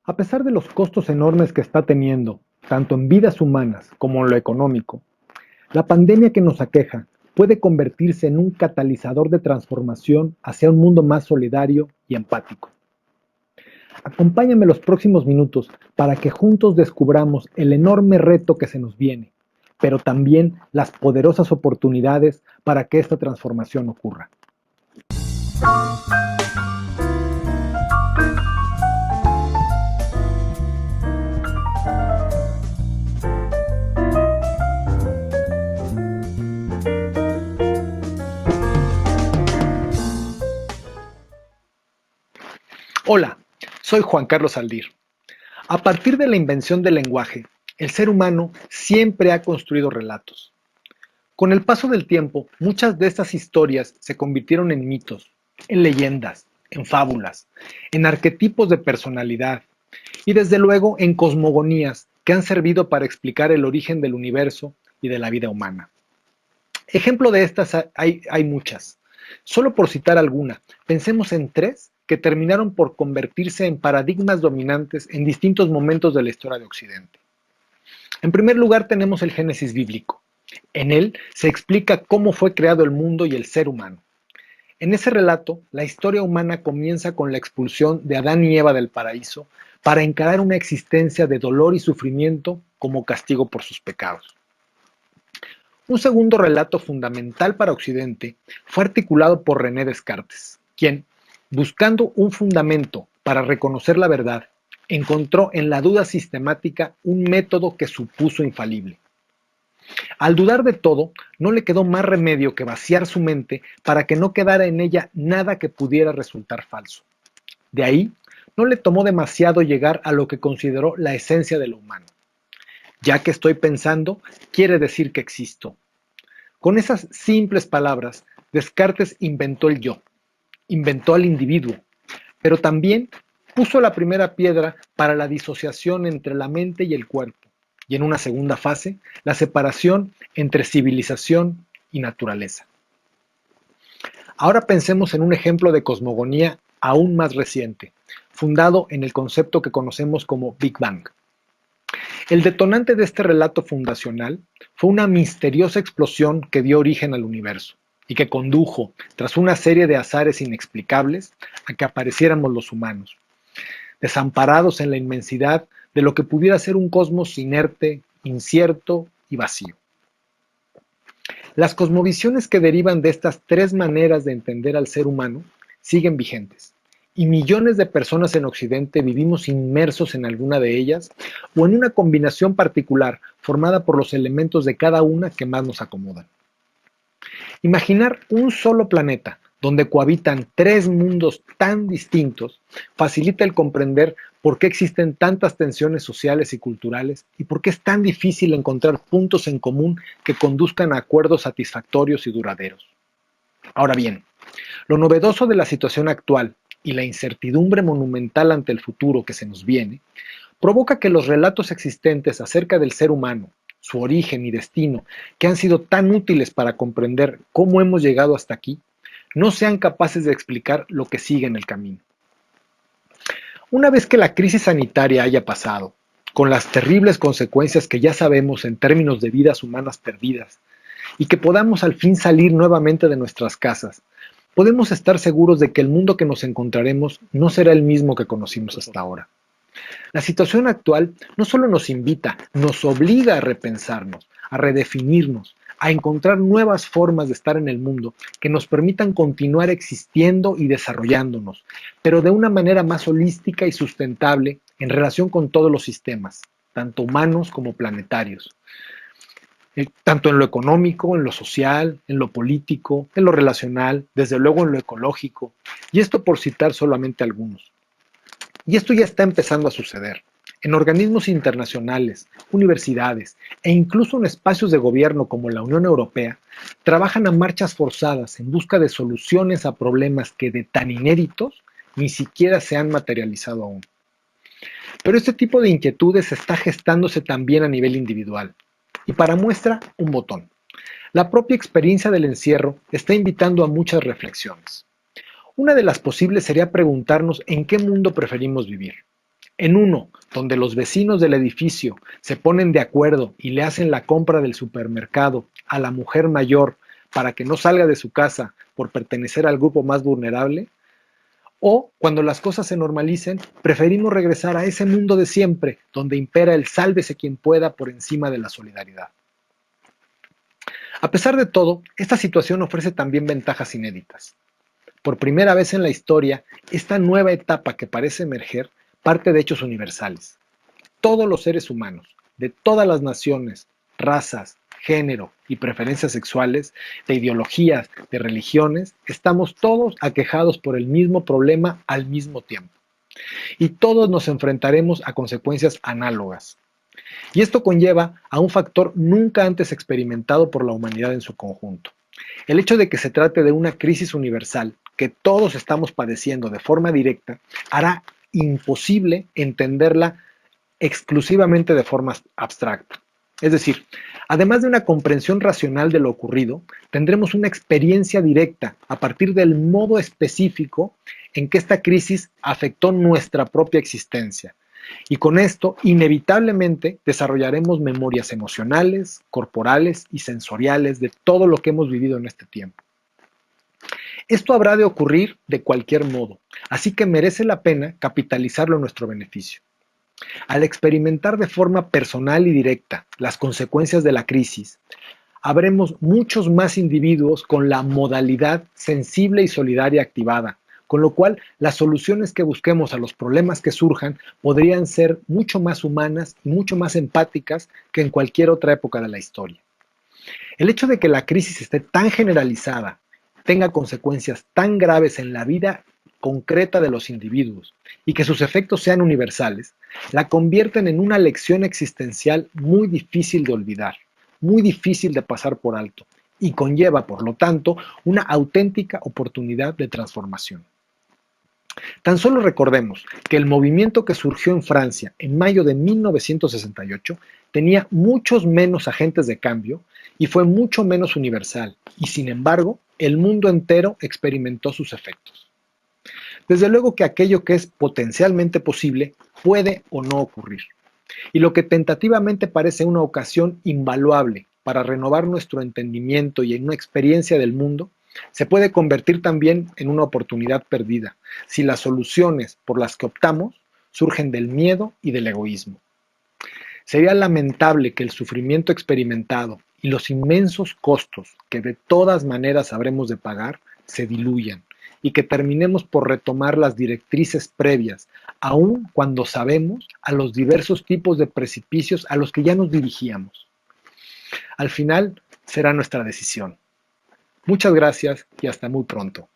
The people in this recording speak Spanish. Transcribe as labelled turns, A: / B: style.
A: A pesar de los costos enormes que está teniendo, tanto en vidas humanas como en lo económico, la pandemia que nos aqueja puede convertirse en un catalizador de transformación hacia un mundo más solidario y empático. Acompáñame los próximos minutos para que juntos descubramos el enorme reto que se nos viene, pero también las poderosas oportunidades para que esta transformación ocurra. Hola, soy Juan Carlos Aldir. A partir de la invención del lenguaje, el ser humano siempre ha construido relatos. Con el paso del tiempo, muchas de estas historias se convirtieron en mitos, en leyendas, en fábulas, en arquetipos de personalidad y desde luego en cosmogonías que han servido para explicar el origen del universo y de la vida humana. Ejemplo de estas hay muchas. Solo por citar alguna, pensemos en tres que terminaron por convertirse en paradigmas dominantes en distintos momentos de la historia de Occidente. En primer lugar tenemos el Génesis bíblico. En él se explica cómo fue creado el mundo y el ser humano. En ese relato, la historia humana comienza con la expulsión de Adán y Eva del paraíso para encarar una existencia de dolor y sufrimiento como castigo por sus pecados. Un segundo relato fundamental para Occidente fue articulado por René Descartes, quien, buscando un fundamento para reconocer la verdad, encontró en la duda sistemática un método que supuso infalible. Al dudar de todo, no le quedó más remedio que vaciar su mente para que no quedara en ella nada que pudiera resultar falso. De ahí, no le tomó demasiado llegar a lo que consideró la esencia de lo humano. Ya que estoy pensando, quiere decir que existo. Con esas simples palabras, Descartes inventó el yo, inventó al individuo, pero también puso la primera piedra para la disociación entre la mente y el cuerpo, y en una segunda fase, la separación entre civilización y naturaleza. Ahora pensemos en un ejemplo de cosmogonía aún más reciente, fundado en el concepto que conocemos como Big Bang. El detonante de este relato fundacional fue una misteriosa explosión que dio origen al universo y que condujo, tras una serie de azares inexplicables, a que apareciéramos los humanos, desamparados en la inmensidad de lo que pudiera ser un cosmos inerte, incierto y vacío. Las cosmovisiones que derivan de estas tres maneras de entender al ser humano siguen vigentes, y millones de personas en Occidente vivimos inmersos en alguna de ellas o en una combinación particular formada por los elementos de cada una que más nos acomodan. Imaginar un solo planeta donde cohabitan tres mundos tan distintos facilita el comprender por qué existen tantas tensiones sociales y culturales y por qué es tan difícil encontrar puntos en común que conduzcan a acuerdos satisfactorios y duraderos. Ahora bien, lo novedoso de la situación actual y la incertidumbre monumental ante el futuro que se nos viene, provoca que los relatos existentes acerca del ser humano, su origen y destino, que han sido tan útiles para comprender cómo hemos llegado hasta aquí, no sean capaces de explicar lo que sigue en el camino. Una vez que la crisis sanitaria haya pasado, con las terribles consecuencias que ya sabemos en términos de vidas humanas perdidas, y que podamos al fin salir nuevamente de nuestras casas, podemos estar seguros de que el mundo que nos encontraremos no será el mismo que conocimos hasta ahora. La situación actual no solo nos invita, nos obliga a repensarnos, a redefinirnos, a encontrar nuevas formas de estar en el mundo que nos permitan continuar existiendo y desarrollándonos, pero de una manera más holística y sustentable en relación con todos los sistemas, tanto humanos como planetarios. Tanto en lo económico, en lo social, en lo político, en lo relacional, desde luego en lo ecológico, y esto por citar solamente algunos. Y esto ya está empezando a suceder. En organismos internacionales, universidades e incluso en espacios de gobierno como la Unión Europea, trabajan a marchas forzadas en busca de soluciones a problemas que de tan inéditos ni siquiera se han materializado aún. Pero este tipo de inquietudes está gestándose también a nivel individual. Y para muestra, un botón. La propia experiencia del encierro está invitando a muchas reflexiones. Una de las posibles sería preguntarnos en qué mundo preferimos vivir. En uno, donde los vecinos del edificio se ponen de acuerdo y le hacen la compra del supermercado a la mujer mayor para que no salga de su casa por pertenecer al grupo más vulnerable, o cuando las cosas se normalicen, preferimos regresar a ese mundo de siempre, donde impera el sálvese quien pueda por encima de la solidaridad. A pesar de todo, esta situación ofrece también ventajas inéditas. Por primera vez en la historia, esta nueva etapa que parece emerger parte de hechos universales. Todos los seres humanos, de todas las naciones, razas, género y preferencias sexuales, de ideologías, de religiones, estamos todos aquejados por el mismo problema al mismo tiempo. Y todos nos enfrentaremos a consecuencias análogas. Y esto conlleva a un factor nunca antes experimentado por la humanidad en su conjunto. El hecho de que se trate de una crisis universal que todos estamos padeciendo de forma directa hará imposible entenderla exclusivamente de forma abstracta. Es decir, además de una comprensión racional de lo ocurrido, tendremos una experiencia directa a partir del modo específico en que esta crisis afectó nuestra propia existencia. Y con esto, inevitablemente, desarrollaremos memorias emocionales, corporales y sensoriales de todo lo que hemos vivido en este tiempo. Esto habrá de ocurrir de cualquier modo, así que merece la pena capitalizarlo en nuestro beneficio. Al experimentar de forma personal y directa las consecuencias de la crisis, habremos muchos más individuos con la modalidad sensible y solidaria activada, con lo cual las soluciones que busquemos a los problemas que surjan podrían ser mucho más humanas y mucho más empáticas que en cualquier otra época de la historia. El hecho de que la crisis esté tan generalizada, tenga consecuencias tan graves en la vida concreta de los individuos y que sus efectos sean universales, la convierten en una lección existencial muy difícil de olvidar, muy difícil de pasar por alto y conlleva, por lo tanto, una auténtica oportunidad de transformación. Tan solo recordemos que el movimiento que surgió en Francia en mayo de 1968 tenía muchos menos agentes de cambio y fue mucho menos universal, y sin embargo, el mundo entero experimentó sus efectos. Desde luego que aquello que es potencialmente posible puede o no ocurrir, y lo que tentativamente parece una ocasión invaluable para renovar nuestro entendimiento y en una experiencia del mundo, se puede convertir también en una oportunidad perdida si las soluciones por las que optamos surgen del miedo y del egoísmo. Sería lamentable que el sufrimiento experimentado y los inmensos costos que de todas maneras habremos de pagar se diluyan y que terminemos por retomar las directrices previas, aun cuando sabemos a los diversos tipos de precipicios a los que ya nos dirigíamos. Al final será nuestra decisión. Muchas gracias y hasta muy pronto.